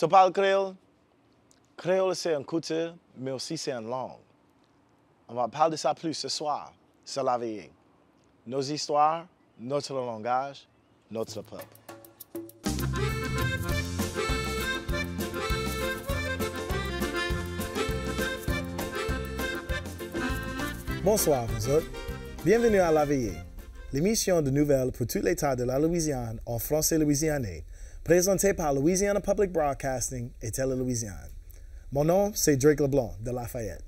Tu parles créole? Créole, c'est une culture, mais aussi c'est une langue. On va parler de ça plus ce soir, sur la veillée. Nos histoires, notre langage, notre peuple. Bonsoir, vous autres. Bienvenue à La Veillée, l'émission de nouvelles pour tout l'État de la Louisiane en français louisianais, présentée par Louisiana Public Broadcasting et Télé-Louisiane. Mon nom, c'est Drake Leblanc de Lafayette.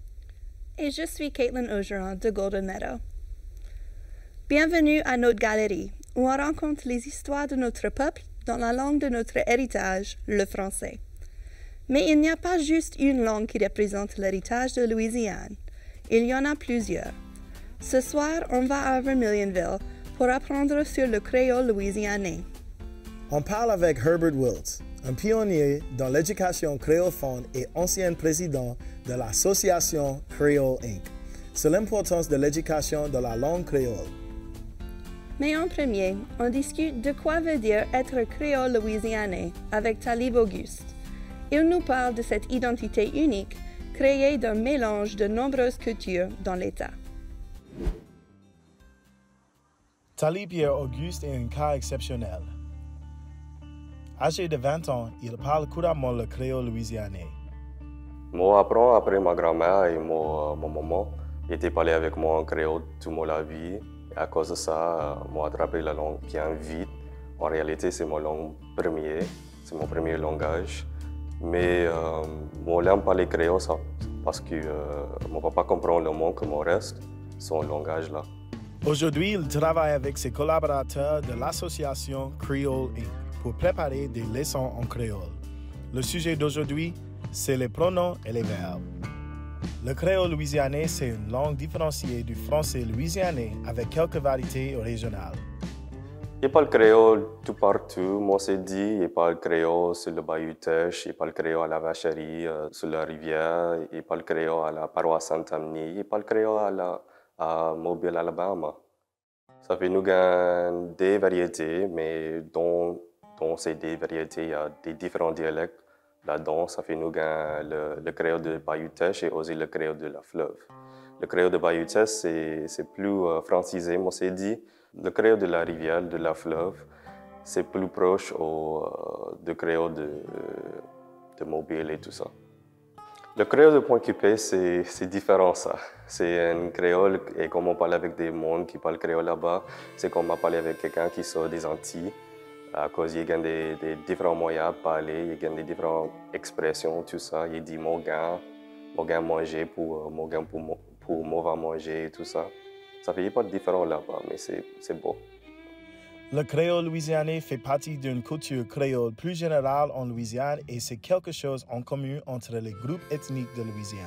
Et je suis Caitlin Augeron de Golden Meadow. Bienvenue à notre galerie, où on rencontre les histoires de notre peuple dans la langue de notre héritage, le français. Mais il n'y a pas juste une langue qui représente l'héritage de Louisiane. Il y en a plusieurs. Ce soir, on va à Vermilionville pour apprendre sur le créole louisianais. On parle avec Herbert Wiltz, un pionnier dans l'éducation créolophone et ancien président de l'Association Creole Inc., sur l'importance de l'éducation de la langue créole. Mais en premier, on discute de quoi veut dire être créole louisianais avec Talib Auguste. Il nous parle de cette identité unique créée d'un mélange de nombreuses cultures dans l'État. Talib Pierre Auguste est un cas exceptionnel. Âgé de 20 ans, il parle couramment le créole louisianais. Moi, après ma grand-mère et mon maman, ils étaient parlé avec moi en créole toute ma vie. Et à cause de ça, moi, attrapé la langue bien vite. En réalité, c'est mon langue première, c'est mon premier langage. Mais moi, j'aime parler créole ça, parce que mon papa comprend le monde comme le reste, son langage là. Aujourd'hui, il travaille avec ses collaborateurs de l'association Creole Inc. pour préparer des leçons en créole. Le sujet d'aujourd'hui, c'est les pronoms et les verbes. Le créole louisianais, c'est une langue différenciée du français louisianais avec quelques variétés régionales. Il parle créole tout partout. Moi, c'est dit, il parle créole sur le Bayou Teche, il parle créole à la Vacherie, sur la rivière, il parle créole à la paroisse Saint-Amni, il parle créole à Mobile, Alabama. Ça fait nous gagner des variétés, mais dans ces des variétés, il y a des différents dialectes. Là-dedans, ça fait nous gagner le créole de Bayou Teche et aussi le créole de la fleuve. Le créole de Bayou Teche, c'est plus francisé, moi, c'est dit. Le créole de la rivière, de la fleuve, c'est plus proche du créole de Mobile et tout ça. Le créole de Pointe-Coupée, c'est différent, ça. C'est un créole, et comme on parle avec des mondes qui parlent créole là-bas, c'est comme on parle avec quelqu'un qui sort des Antilles, à cause il y a des différents moyens de parler, il y a des différentes expressions, tout ça. Il dit « mon gars manger » pour « mon gars pour moi va manger » et tout ça. Ça fait pas de différent là-bas, mais c'est beau. Le créole louisianais fait partie d'une culture créole plus générale en Louisiane et c'est quelque chose en commun entre les groupes ethniques de Louisiane.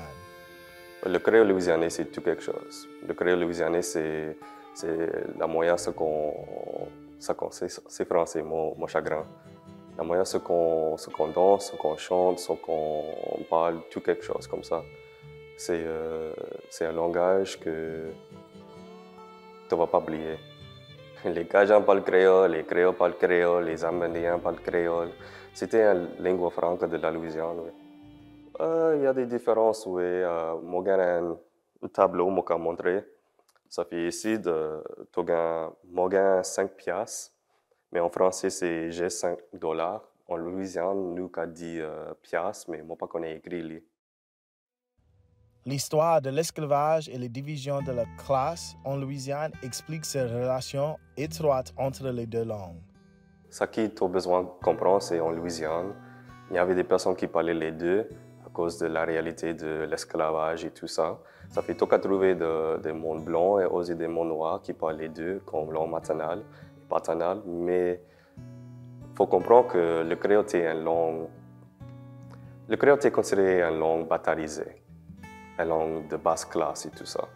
Le créole louisianais, c'est tout quelque chose. Le créole louisianais, c'est la moyenne c'est français, mon chagrin. La moyenne ce qu'on danse, ce qu'on chante, ce qu'on parle, tout quelque chose comme ça. C'est un langage que tu ne vas pas oublier. Les Cajuns parlent créole, les Créoles parlent créole, les Amérindiens parlent créole. C'était une langue franque de la Louisiane, oui. Il y a des différences, oui. Moi, j'ai un tableau que je vais montrer. Ça fait ici, moi, j'ai 5 piastres, mais en français, c'est j'ai 5 $. En Louisiane, nous, on dit piastres, mais moi, pas qu'on ait écrit. L'histoire de l'esclavage et les divisions de la classe en Louisiane explique ces relations étroites entre les deux langues. Ce qui tu as besoin de comprendre, c'est en Louisiane, il y avait des personnes qui parlaient les deux à cause de la réalité de l'esclavage et tout ça. Ça fait tout qu'à trouver des mondes blancs et aussi des mondes noirs qui parlent les deux, comme langue maternelle et paternelle. Mais il faut comprendre que le créole est une langue. Le créole est considéré une langue batarisée. Une langue de basse classe et tout ça.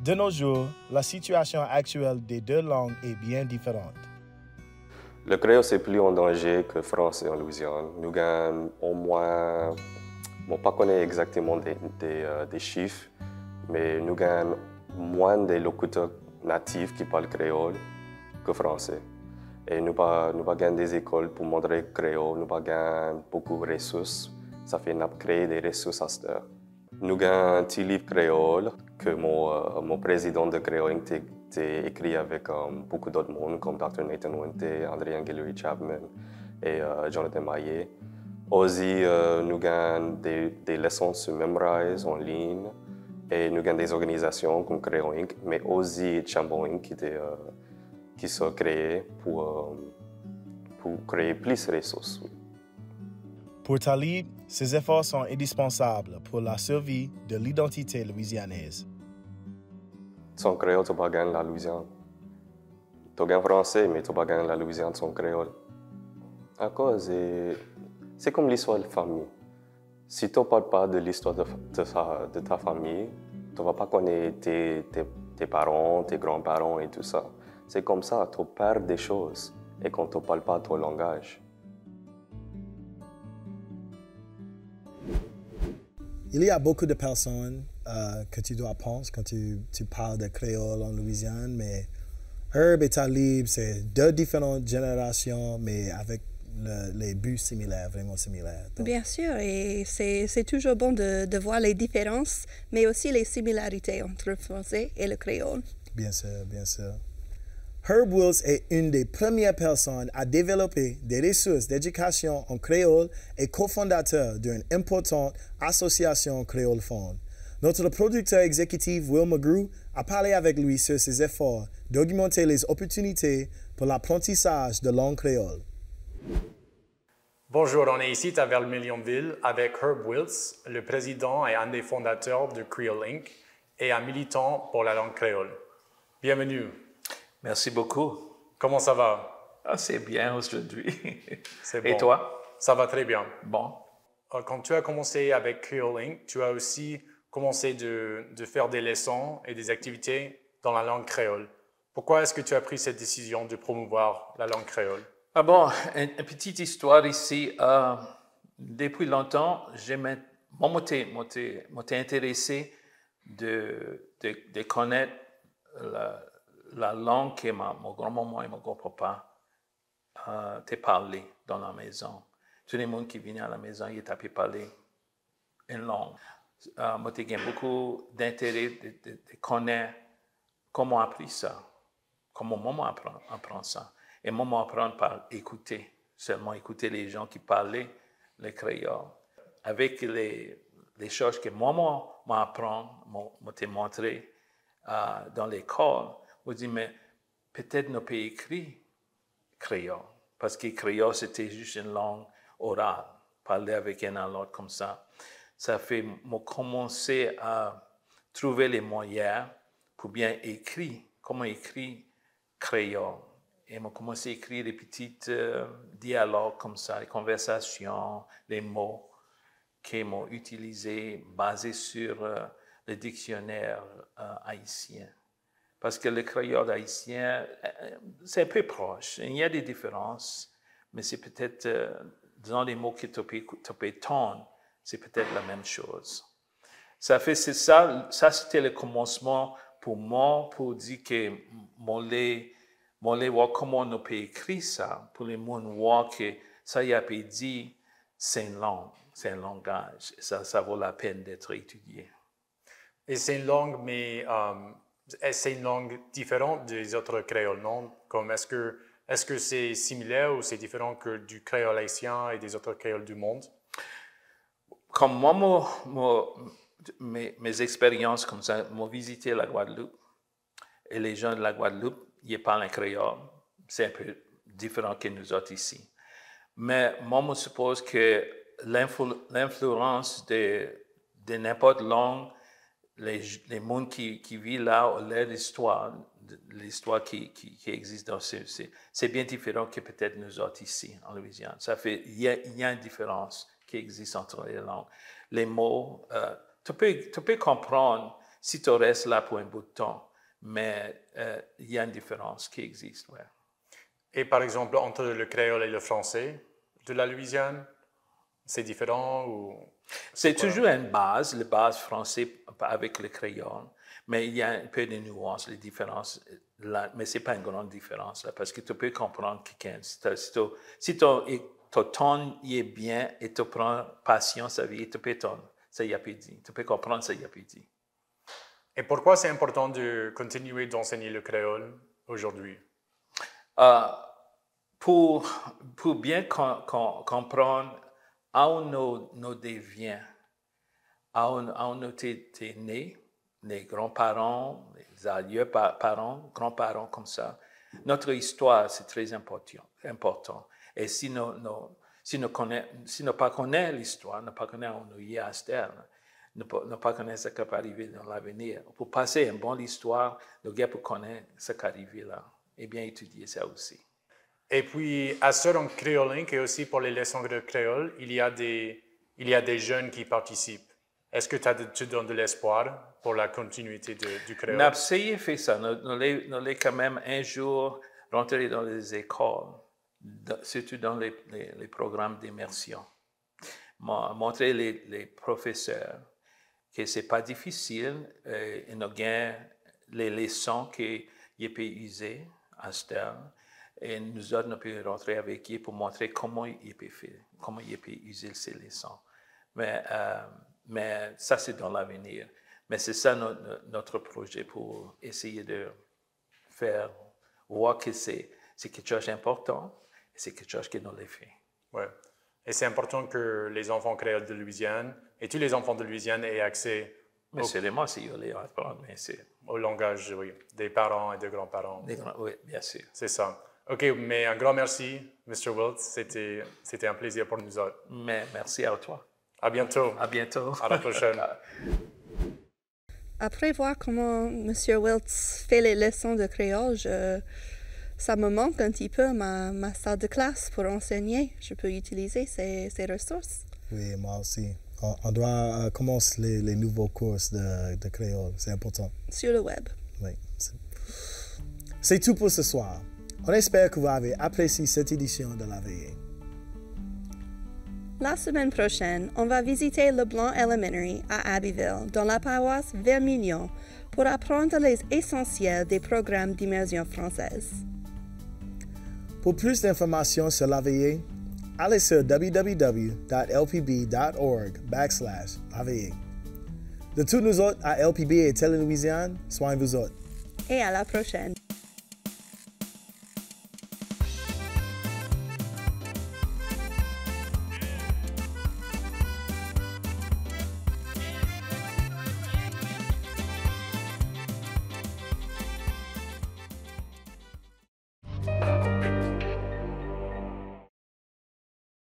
De nos jours, la situation actuelle des deux langues est bien différente. Le créole, c'est plus en danger que le français en Louisiane. Nous avons au moins, je ne sais pas exactement des chiffres, mais nous avons moins de locuteurs natifs qui parlent créole que français. Et nous avons des écoles pour montrer le créole, nous avons beaucoup de ressources. Ça fait nous créer des ressources à cette heure. Nous avons un petit livre créole que mon président de créole a écrit avec beaucoup d'autres monde, comme Dr. Nathan Wente, André Guillory Chapman et Jonathan Maillet. Aussi, nous avons des leçons sur Memrise en ligne et nous avons des organisations comme Créole Inc., mais aussi Chambon Inc. qui sont créées pour créer plus de ressources. Pour Talib, ces efforts sont indispensables pour la survie de l'identité louisianaise. Sans créole, tu ne peux pas gagner la Louisiane. Tu gagnes français, mais tu ne peux pas gagner la Louisiane sans créole. À cause, c'est comme l'histoire de famille. Si tu ne parles pas de l'histoire de ta famille, tu ne vas pas connaître tes parents, tes grands-parents et tout ça. C'est comme ça, tu perds des choses et quand tu ne parles pas ton langage. Il y a beaucoup de personnes que tu dois penser quand tu parles de créole en Louisiane, mais Herb et Talib, c'est deux différentes générations, mais avec les buts similaires, vraiment similaires. Donc, Bien sûr, et c'est toujours bon de voir les différences, mais aussi les similarités entre le français et le créole. bien sûr, bien sûr. Herb Wills est une des premières personnes à développer des ressources d'éducation en créole et cofondateur d'une importante association créole fond. Notre producteur exécutif Will McGrew a parlé avec lui sur ses efforts d'augmenter les opportunités pour l'apprentissage de langue créole. Bonjour, on est ici à Vermilionville avec Herb Wills, le président et un des fondateurs de Creole Inc. et un militant pour la langue créole. Bienvenue. Merci beaucoup. Comment ça va? Ah, c'est bien aujourd'hui. C'est Et bon. toi? Ça va très bien. Bon. Quand tu as commencé avec Creole Inc., tu as aussi commencé de faire des leçons et des activités dans la langue créole. Pourquoi est-ce que tu as pris cette décision de promouvoir la langue créole? Ah bon, une petite histoire ici. Depuis longtemps, m'étais intéressé de connaître la langue que mon grand-maman et mon grand-papa t'ont parlé dans la maison. Tous les gens qui venaient à la maison, ils t'avaient parlé une langue. Moi, j'ai beaucoup d'intérêt de connaître comment apprendre ça, comment maman apprend ça. Et maman apprend par écouter, seulement écouter les gens qui parlaient le créole. Avec les choses que maman m'apprend, m'a montré dans l'école, on dit, mais peut-être nous peut écrire créole, parce que créole, c'était juste une langue orale, parler avec un autre comme ça. Ça fait, moi, commencer à trouver les moyens pour bien écrire, comment écrire créole. Et moi, commencé à écrire des petits dialogues comme ça, des conversations, des mots que m'ont utilisés basés sur le dictionnaire haïtien. Parce que le créole haïtien, c'est un peu proche. Il y a des différences, mais c'est peut-être, dans les mots que tu peux tendre, c'est peut-être la même chose. Ça c'était le commencement pour moi, pour dire que mon voir comment on peut écrire ça, pour les gens voir que ça y a pu dire, c'est une langue, c'est un langage. Ça vaut la peine d'être étudié. Et c'est une langue, mais c'est une langue différente des autres créoles, non? Comme est-ce que c'est similaire ou c'est différent que du créole haïtien et des autres créoles du monde? Comme moi, mes expériences comme ça, m'ont visité la Guadeloupe. Et les gens de la Guadeloupe, ils parlent un créole. C'est un peu différent que nous autres ici. Mais moi, je suppose que l'influence de n'importe langue, les gens qui vivent là, leur histoire, l'histoire qui existe dans c'est bien différent que peut-être nous autres ici, en Louisiane. Ça fait, il y a une différence qui existe entre les langues. Les mots, tu peux comprendre si tu restes là pour un bout de temps, mais il y a une différence qui existe, ouais. Et par exemple, entre le créole et le français de la Louisiane, c'est différent ou... C'est toujours une base, la base française avec le créole. Mais il y a un peu de nuances, les différences, là, mais ce n'est pas une grande différence, là, parce que tu peux comprendre quelqu'un. Si ton ton est bien et tu prends patience avec, tu peux ça y a pas dit. Tu peux comprendre ça y a pas dit. Et pourquoi c'est important de continuer d'enseigner le créole aujourd'hui? Pour bien comprendre où nous deviens, où nous t'es né, les grands-parents, les arrière-parents, grands-parents comme ça. Notre histoire, c'est très important. Et si nous ne pas connaissons l'histoire, ne pas connaissons où nous y à terre, ne pas connaître ce qui peut arriver dans l'avenir. Pour passer une bonne histoire, nous devons connaître ce qui arrive là et bien étudier ça aussi. Et puis, à Sœur Créole Inc. et aussi pour les leçons de créole, il y a des jeunes qui participent. Est-ce que tu donnes de l'espoir pour la continuité du créole? On a essayé de faire ça. Nous allons quand même un jour rentrer dans les écoles, surtout dans les programmes d'immersion. Montrer les professeurs que ce n'est pas difficile, et nous avons les leçons qu'ils peuvent user à ce terme. Et nous autres, nous pouvons rentrer avec eux pour montrer comment ils peuvent faire, comment ils peuvent user ces leçons. Mais ça, c'est dans l'avenir. Mais c'est ça notre projet pour essayer de faire voir que c'est quelque chose d'important et c'est quelque chose que nous l'avons fait. Oui. Et c'est important que les enfants créoles de Louisiane et tous les enfants de Louisiane aient accès au langage des parents et des grands-parents. Oui, bien sûr. C'est ça. OK, mais un grand merci, Mr. Wiltz. C'était un plaisir pour nous autres. Mais merci à toi. À bientôt. À bientôt. À la prochaine. Après voir comment M. Wiltz fait les leçons de créole, ça me manque un petit peu ma salle de classe pour enseigner. Je peux utiliser ces ressources. Oui, moi aussi. On doit commencer les nouveaux cours de créole. C'est important. Sur le web. Oui. C'est tout pour ce soir. On espère que vous avez apprécié cette édition de La Veillée. La semaine prochaine, on va visiter le Blanc Elementary à Abbeville, dans la paroisse Vermilion, pour apprendre les essentiels des programmes d'immersion française. Pour plus d'informations sur La Veillée, allez sur www.lpb.org/laveillée. De tous nous autres à LPB et Télé-Louisiane, soignez-vous autres. Et à la prochaine.